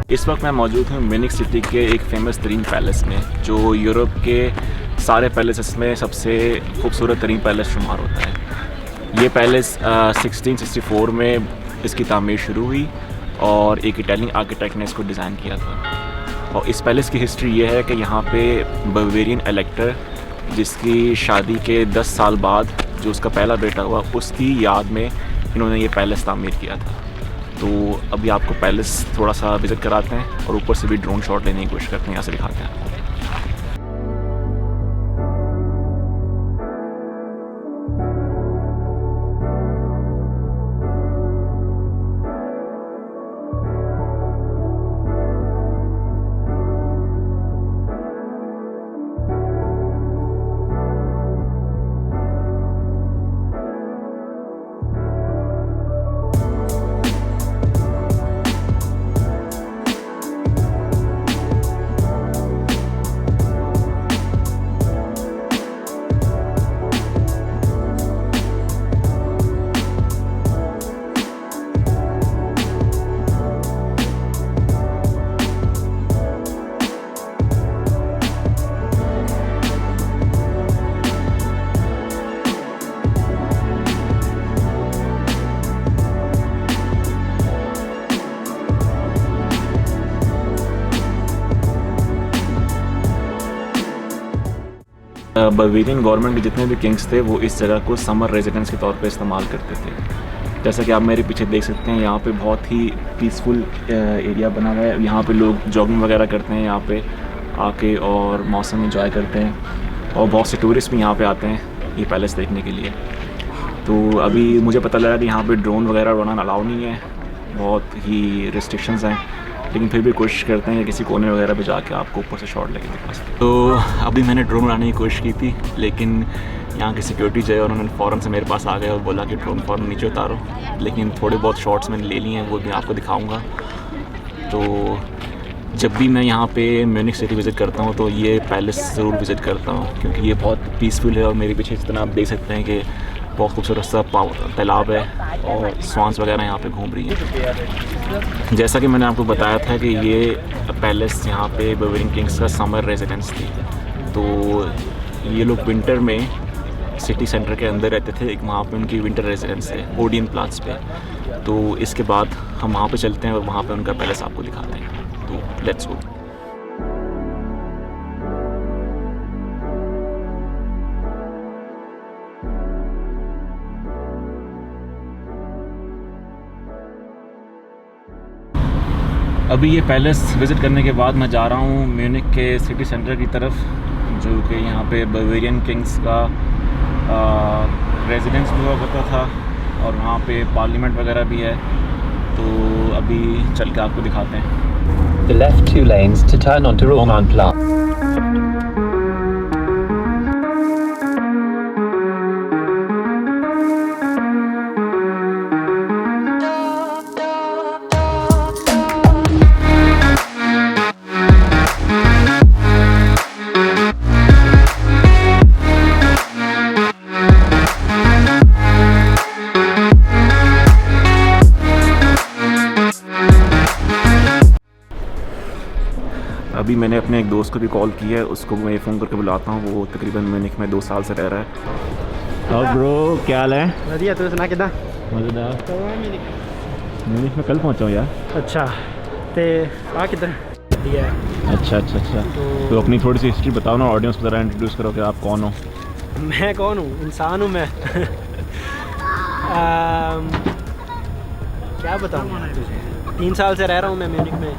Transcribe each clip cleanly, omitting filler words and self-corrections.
इस वक्त मैं मौजूद हूँ म्यूनिख सिटी के एक फ़ेमस तरीन पैलेस में, जो यूरोप के सारे पैलेसेस में सबसे खूबसूरत तरीन पैलेस शुमार होता है। ये पैलेस 1664 में इसकी तामीर शुरू हुई और एक इटालियन आर्किटेक्ट ने इसको डिज़ाइन किया था। और इस पैलेस की हिस्ट्री ये है कि यहाँ पे बवेरियन इलेक्टर, जिसकी शादी के 10 साल बाद जो उसका पहला बेटा हुआ, उसकी याद में इन्होंने ये पैलेस तामीर किया था। तो अभी आपको पैलेस थोड़ा सा विज़िट कराते हैं और ऊपर से भी ड्रोन शॉट लेने की कोशिश करते हैं, यहाँ से दिखाते हैं आपको। बवेरियन गवर्नमेंट के जितने भी किंग्स थे वो इस जगह को समर रेजिडेंस के तौर पे इस्तेमाल करते थे। जैसा कि आप मेरे पीछे देख सकते हैं, यहाँ पे बहुत ही पीसफुल एरिया बना हुआ है। यहाँ पे लोग जॉगिंग वगैरह करते हैं यहाँ पे आके और मौसम इंजॉय करते हैं, और बहुत से टूरिस्ट भी यहाँ पे आते हैं ये पैलेस देखने के लिए। तो अभी मुझे पता लगा कि यहाँ पे ड्रोन वगैरह उड़ाना अलाउ नहीं है, बहुत ही रिस्ट्रिक्शंस हैं, लेकिन फिर भी कोशिश करते हैं कि किसी कोने वगैरह पे जाके आपको ऊपर से शॉट लेके दिखा सकें। तो अभी मैंने ड्रोन उड़ाने की कोशिश की थी, लेकिन यहाँ की सिक्योरिटी जो है उन्होंने फ़ौरन से मेरे पास आ गए और बोला कि ड्रोन फ़ौरन नीचे उतारो। लेकिन थोड़े बहुत शॉट्स मैंने ले लिए हैं, वो भी आपको दिखाऊँगा। तो जब भी मैं यहाँ पे म्यूनिख सिटी विज़िट करता हूँ तो ये पैलेस ज़रूर विज़िट करता हूँ, क्योंकि ये बहुत पीसफुल है। और मेरे पीछे जितना आप देख सकते हैं कि बहुत खूबसूरत सा तालाब है और स्वान्स वगैरह यहाँ पे घूम रही है। जैसा कि मैंने आपको बताया था कि ये पैलेस यहाँ पे बवेरियन किंग्स का समर रेजिडेंस थी। तो ये लोग विंटर में सिटी सेंटर के अंदर रहते थे, एक वहाँ पे उनकी विंटर रेजिडेंस है ओडियन प्लाट्स पे। तो इसके बाद हम वहाँ पे चलते हैं और वहाँ पे उनका पैलेस आपको दिखाते हैं। तो लेट्स गो। अभी ये पैलेस विज़िट करने के बाद मैं जा रहा हूँ म्यूनिख के सिटी सेंटर की तरफ, जो कि यहाँ पे बवेरियन किंग्स का रेजिडेंस हुआ करता था, और वहाँ पे पार्लियामेंट वगैरह भी है। तो अभी चल के आपको दिखाते हैं। The left 2 lanes to turn onto Romanplatz. अभी मैंने अपने एक दोस्त को भी कॉल किया है, उसको मैं फ़ोन करके बुलाता हूँ। वो तकरीबन म्यूनिख में 2 साल से रह रहा है। और ब्रो क्या हाल है? बढ़िया, तू सुना किदा? मज़ेदार। म्यूनिख में कल पहुँचा हूँ यार। अच्छा, ते आ किधर? बढ़िया है। अच्छा। तो अपनी थोड़ी सी हिस्ट्री बताओ ना, ऑडियंस को ज़रा इंट्रोड्यूस करो कि आप कौन हो। मैं कौन हूँ? इंसान हूँ मैं। क्या बताऊँ तुझे? 3 साल से रह रहा हूँ मैं म्यूनिख में,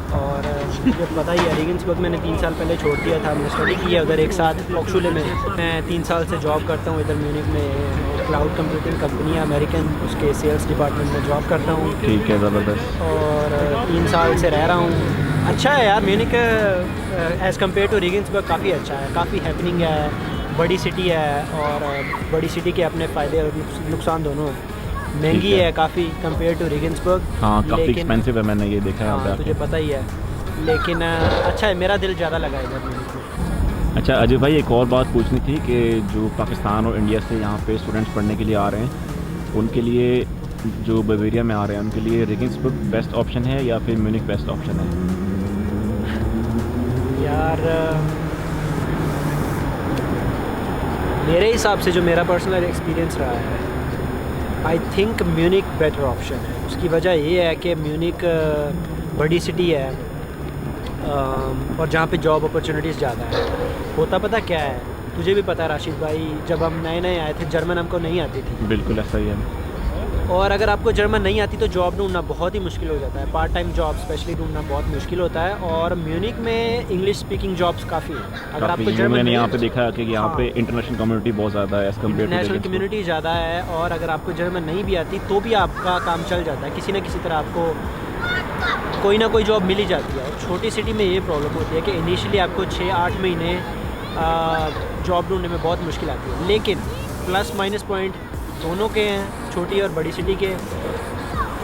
और मुझे पता ही है रेगन्सबर्ग मैंने 3 साल पहले छोड़ दिया था। मैंने स्टडी की है उधर एक साथ होक्सचुले में। मैं 3 साल से जॉब करता हूँ इधर म्यूनिख में, क्लाउड कंप्यूटिंग कंपनी है अमेरिकन, उसके सेल्स डिपार्टमेंट में जॉब करता हूँ। ठीक है, ज़बरदस्त। और 3 साल से रह रहा हूँ। अच्छा है यार म्यूनिख एज़ कम्पेयर टू रेगन्सबर्ग काफ़ी अच्छा है, काफ़ी हैपनिंग है, बड़ी सिटी है, और बड़ी सिटी के अपने फ़ायदे और नुकसान दोनों हैं। महंगी है काफ़ी कंपेयर टू रेगन्सबर्ग। हाँ, काफ़ी एक्सपेंसिव है, मैंने ये देखा है। हाँ, तुझे पता ही है, लेकिन अच्छा है, मेरा दिल ज़्यादा लगा इधर म्यूनिख में। अच्छा अजय भाई, एक और बात पूछनी थी कि जो पाकिस्तान और इंडिया से यहाँ पे स्टूडेंट्स पढ़ने के लिए आ रहे हैं, उनके लिए जो बवेरिया में आ रहे हैं उनके लिए रेगेंसबर्ग बेस्ट ऑप्शन है या फिर म्यूनिक बेस्ट ऑप्शन है? यार मेरे हिसाब से जो मेरा पर्सनल एक्सपीरियंस रहा है, I think Munich better option है। उसकी वजह ये है कि म्यूनिक बड़ी सिटी है और जहाँ पे जॉब अपॉर्चुनिटीज़ ज़्यादा है। होता पता क्या है, तुझे भी पता है राशिद भाई, जब हम नए नए आए थे जर्मन हमको नहीं आती थी। बिल्कुल ऐसा ही है। और अगर आपको जर्मन नहीं आती तो जॉब ढूंढना बहुत ही मुश्किल हो जाता है, पार्ट टाइम जॉब स्पेशली ढूंढना बहुत मुश्किल होता है। और म्यूनिक में इंग्लिश स्पीकिंग जॉब्स काफ़ी हैं। अगर आपको जर्मन मैंने यहाँ पे देखा कि यहाँ पे इंटरनेशनल कम्युनिटी बहुत ज़्यादा है as compared to national community ज़्यादा है। और अगर आपको जर्मन नहीं भी आती तो भी आपका काम चल जाता है, किसी न किसी तरह आपको कोई ना कोई जॉब मिल ही जाती है। और छोटी सिटी में ये प्रॉब्लम होती है कि इनिशियली आपको 6-8 महीने जॉब ढूंढने में बहुत मुश्किल आती है। लेकिन प्लस माइनस पॉइंट दोनों के हैं, छोटी और बड़ी सिटी के।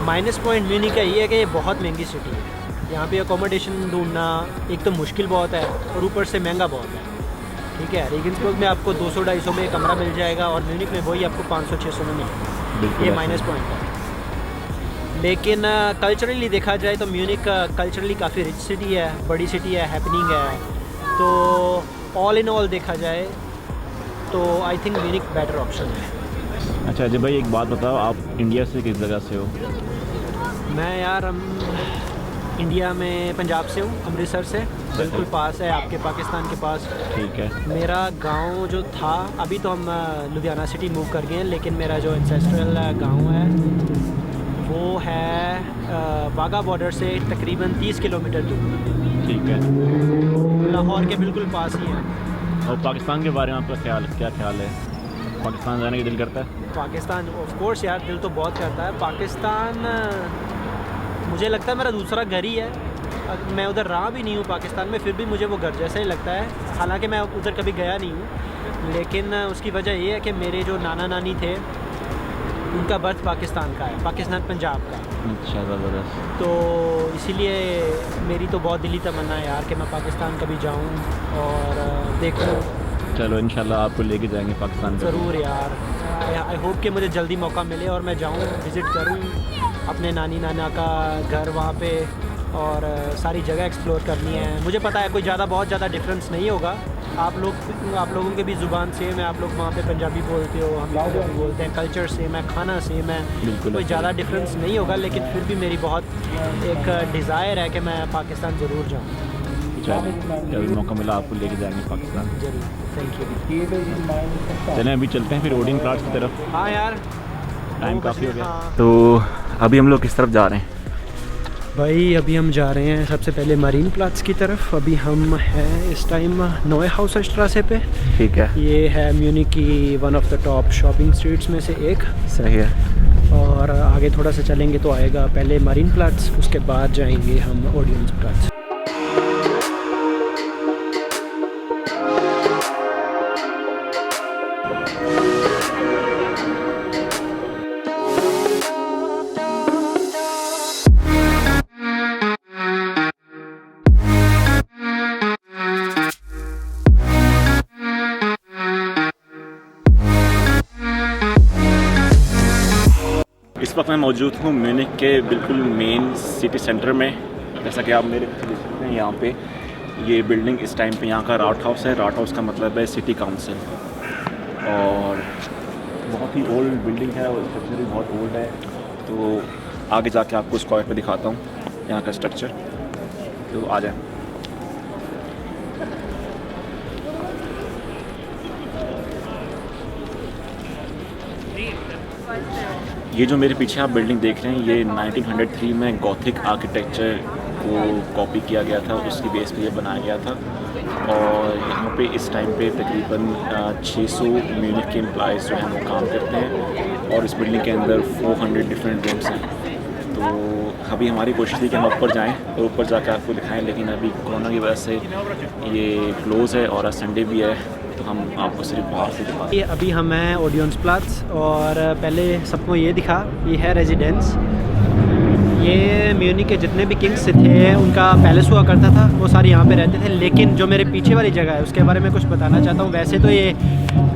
माइनस पॉइंट म्यूनिक का ये है कि ये बहुत महंगी सिटी है। यहाँ पे अकोमोडेशन ढूंढना एक तो मुश्किल बहुत है और ऊपर से महंगा बहुत है। ठीक है, रेगेंसबर्ग में आपको 200-250 में कमरा मिल जाएगा और म्यूनिक में वही आपको 500-600 में मिलेगा। ये माइनस पॉइंट है। लेकिन कल्चरली देखा जाए तो म्यूनिक कल्चरली काफ़ी रिच सिटी है, बड़ी सिटी है, हैपनिंग है। तो ऑल इन ऑल देखा जाए तो I think Munich better option है। अच्छा अजय भाई, एक बात बताओ, आप इंडिया से किस जगह से हो? मैं यार इंडिया में पंजाब से हूँ, अमृतसर से, बिल्कुल पास है आपके पाकिस्तान के पास। ठीक है। मेरा गांव जो था, अभी तो हम लुधियाना सिटी मूव कर गए हैं, लेकिन मेरा जो एंसेस्ट्रल गांव है वो है वाघा बॉर्डर से तकरीबन 30 किलोमीटर दूर। ठीक है। लाहौर के बिल्कुल पास ही है। और पाकिस्तान के बारे में आपका क्या ख्याल है? पाकिस्तान जाने का दिल करता है? पाकिस्तान ऑफ कोर्स यार, दिल तो बहुत करता है। पाकिस्तान मुझे लगता है मेरा दूसरा घर ही है। मैं उधर रहा भी नहीं हूँ पाकिस्तान में, फिर भी मुझे वो घर जैसा ही लगता है। हालांकि मैं उधर कभी गया नहीं हूँ, लेकिन उसकी वजह ये है कि मेरे जो नाना नानी थे उनका बर्थ पाकिस्तान का है, पाकिस्तान पंजाब का। अच्छा, ज़बरदस्त। तो इसीलिए मेरी तो बहुत दिली तमन्ना है यार कि मैं पाकिस्तान कभी जाऊँ और देखूँ। चलो इंशाल्लाह आपको लेके जाएंगे पाकिस्तान। ज़रूर यार, आई होप कि मुझे जल्दी मौका मिले और मैं जाऊँ, विज़िट करूँ अपने नानी नाना का घर वहाँ पे, और सारी जगह एक्सप्लोर करनी है। मुझे पता है कोई बहुत ज़्यादा डिफरेंस नहीं होगा। आप लोगों के भी ज़ुबान सेम है, आप लोग वहाँ पे पंजाबी बोलते हो, हम पंजाबी बोलते हैं, कल्चर सेम है, खाना सेम है, कोई ज़्यादा डिफरेंस नहीं होगा। लेकिन फिर भी मेरी बहुत एक डिज़ायर है कि मैं पाकिस्तान ज़रूर जाऊँ। जब मौका मिला आपको लेके जाएंगे पाकिस्तान ज़रूर। Thank you. चलें अभी चलते हैं फिर ओडियन प्लाट्स की तरफ। हाँ यार, टाइम काफ़ी हो गया। हाँ। तो अभी हम लोग किस तरफ जा रहे हैं भाई? अभी हम जा रहे हैं सबसे पहले मरीन प्लाट्स की तरफ। अभी हम हैं इस टाइम नोए हाउस स्ट्रासे पे। ठीक है। ये है म्यूनिक की one of the top shopping streets में से एक। सही है। और आगे थोड़ा सा चलेंगे तो आएगा पहले मरीन प्लाट्स, उसके बाद जाएंगे हम ओडियंस प्लाट्स। इस वक्त मैं मौजूद हूँ म्यूनिक के बिल्कुल मेन सिटी सेंटर में। जैसा कि आप मेरे पीछे देख सकते हैं, यहाँ पे ये बिल्डिंग इस टाइम पे यहाँ का राट हाउस है। राट हाउस का मतलब है सिटी काउंसिल, और बहुत ही ओल्ड बिल्डिंग है और स्ट्रक्चर भी बहुत ओल्ड है। तो आगे जाके आपको स्क्वायर पे दिखाता हूँ यहाँ का स्ट्रक्चर, तो आ जाए। ये जो मेरे पीछे आप बिल्डिंग देख रहे हैं, ये 1903 में गॉथिक आर्किटेक्चर को कॉपी किया गया था, उसकी बेस पे ये बनाया गया था। और यहाँ पे इस टाइम पे तकरीबन 600 म्यूनिक के एम्प्लॉइज़ जो हैं वो काम करते हैं, और इस बिल्डिंग के अंदर 400 डिफरेंट रूम्स हैं। तो अभी हमारी कोशिश थी कि हम ऊपर जाएं और ऊपर जाकर आपको दिखाएं, लेकिन अभी कोरोना की वजह से ये क्लोज़ है और आज संडे भी है, तो हम आपको सिर्फ बाहर से दिखाते हैं। अभी हम हैं ओडियंस प्लाट्स, और पहले सबको ये दिखा, ये है रेजिडेंस। ये म्यूनिक के जितने भी किंग्स थे उनका पैलेस हुआ करता था, वो सारे यहाँ पे रहते थे। लेकिन जो मेरे पीछे वाली जगह है उसके बारे में कुछ बताना चाहता हूँ। वैसे तो ये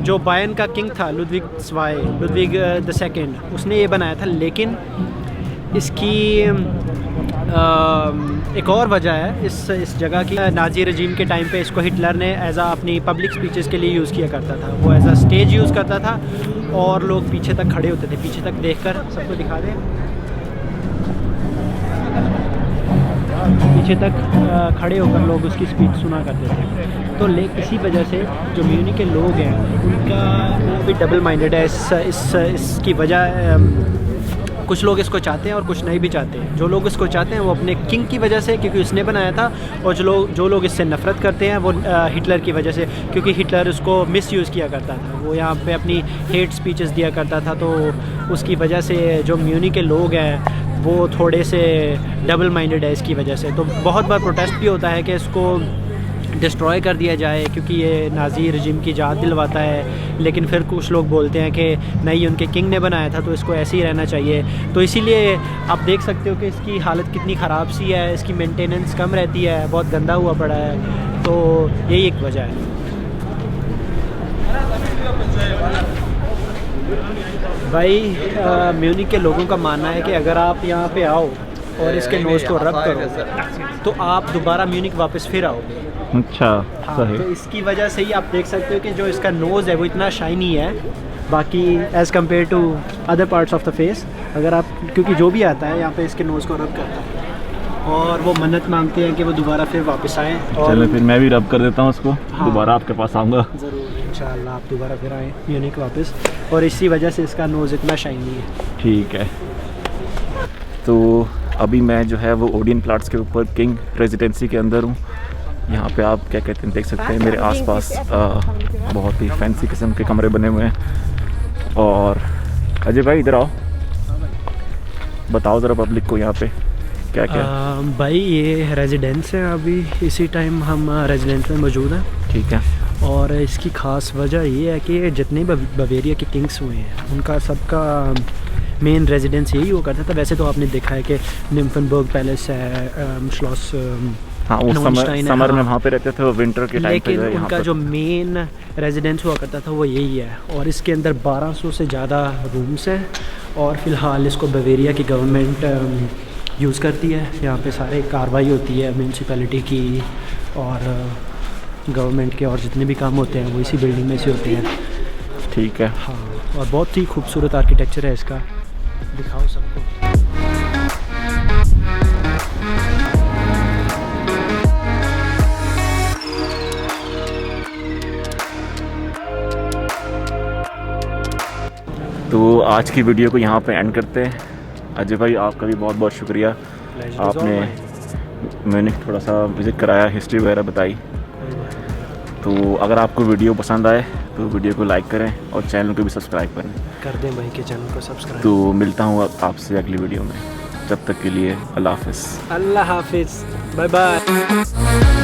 जो बायर्न का किंग था लुडविग II, उसने ये बनाया था, लेकिन इसकी एक और वजह है इस जगह की। नाजी रजीम के टाइम पे इसको हिटलर ने एज अपनी पब्लिक स्पीचेस के लिए यूज़ किया करता था। वो एज स्टेज यूज़ करता था और लोग पीछे तक खड़े होते थे। पीछे तक देखकर सबको दिखा दें, पीछे तक खड़े होकर लोग उसकी स्पीच सुना करते थे। तो इसी वजह से जो म्यूनिक के लोग हैं उनका वो भी डबल माइंडेड है। इसकी वजह कुछ लोग इसको चाहते हैं और कुछ नहीं भी चाहते हैं। जो लोग इसको चाहते हैं वो अपने किंग की वजह से, क्योंकि उसने बनाया था, और जो लोग इससे नफ़रत करते हैं वो हिटलर की वजह से, क्योंकि हिटलर उसको मिसयूज़ किया करता था। वो यहाँ पे अपनी हेट स्पीचेस दिया करता था। तो उसकी वजह से जो म्यूनिक के लोग हैं वो थोड़े से डबल माइंडेड है इसकी वजह से। तो बहुत बार प्रोटेस्ट भी होता है कि इसको डिस्ट्रॉय कर दिया जाए, क्योंकि ये नाजी रजीम की याद दिलवाता है। लेकिन फिर कुछ लोग बोलते हैं कि नहीं, उनके किंग ने बनाया था तो इसको ऐसे ही रहना चाहिए। तो इसीलिए आप देख सकते हो कि इसकी हालत कितनी ख़राब सी है, इसकी मेंटेनेंस कम रहती है, बहुत गंदा हुआ पड़ा है। तो यही एक वजह है। भाई म्यूनिक के लोगों का मानना है कि अगर आप यहाँ पे आओ और इसके नोज़ को रब करो तो आप दोबारा म्यूनिक वापस फिर आओगे। अच्छा, हाँ, सही। तो इसकी वजह से ही आप देख सकते हो कि जो इसका नोज़ है वो इतना शाइनी है बाकी as compared to other parts of the face. अगर आप, क्योंकि जो भी आता है यहाँ पे इसके नोज़ को रब करता है और वो मन्नत मांगते हैं कि वो दोबारा फिर वापस आएँ। और चलो फिर मैं भी रब कर देता हूँ उसको। हाँ। दोबारा आपके पास आऊँगा ज़रूर, इंशाल्लाह आप दोबारा फिर आएँ म्यूनिक वापस, और इसी वजह से इसका नोज़ इतना शाइनी है। ठीक है। तो अभी मैं जो है वो ओडियन प्लाट्स के ऊपर किंग रेजिडेंसी के अंदर हूँ। यहाँ पे आप क्या कहते हैं देख सकते हैं मेरे आसपास बहुत ही फैंसी किस्म के कमरे बने हुए हैं। और अजय भाई इधर आओ, बताओ ज़रा पब्लिक को यहाँ पे क्या क्या। भाई ये रेजिडेंस है, अभी इसी टाइम हम रेजिडेंस में मौजूद हैं। ठीक है। और इसकी ख़ास वजह ये है कि जितने बवेरिया के किंग्स हुए हैं उनका सबका मेन रेजिडेंस यही हुआ करता था। वैसे तो आपने देखा है कि निम्फनबर्ग पैलेस है, श्लॉस, हाँ वो समर में वहाँ पे रहते थे, वो विंटर के टाइम पे लेकिन उनका जो मेन रेजिडेंस हुआ करता था वो यही है। और इसके अंदर 1200 से ज़्यादा रूम्स हैं और फ़िलहाल इसको बवेरिया की गवर्नमेंट यूज़ करती है। यहाँ पे सारे कार्रवाई होती है म्यूनसिपैलिटी की और गवर्नमेंट के, और जितने भी काम होते हैं वो इसी बिल्डिंग में से होते हैं। ठीक है। हाँ, और बहुत ही खूबसूरत आर्किटेक्चर है इसका, दिखाओ सबको। तो आज की वीडियो को यहाँ पे एंड करते हैं। अजय भाई आपका भी बहुत बहुत शुक्रिया, आपने मैंने थोड़ा सा विज़िट कराया, हिस्ट्री वगैरह बताई। तो अगर आपको वीडियो पसंद आए तो वीडियो को लाइक करें और चैनल को भी सब्सक्राइब करें। कर दें भाई के चैनल को सब्सक्राइब। तो मिलता हूँ आपसे अगली वीडियो में, जब तक के लिए अल्लाह हाफ़िज़। अल्लाह हाफिज़, बाय बाय।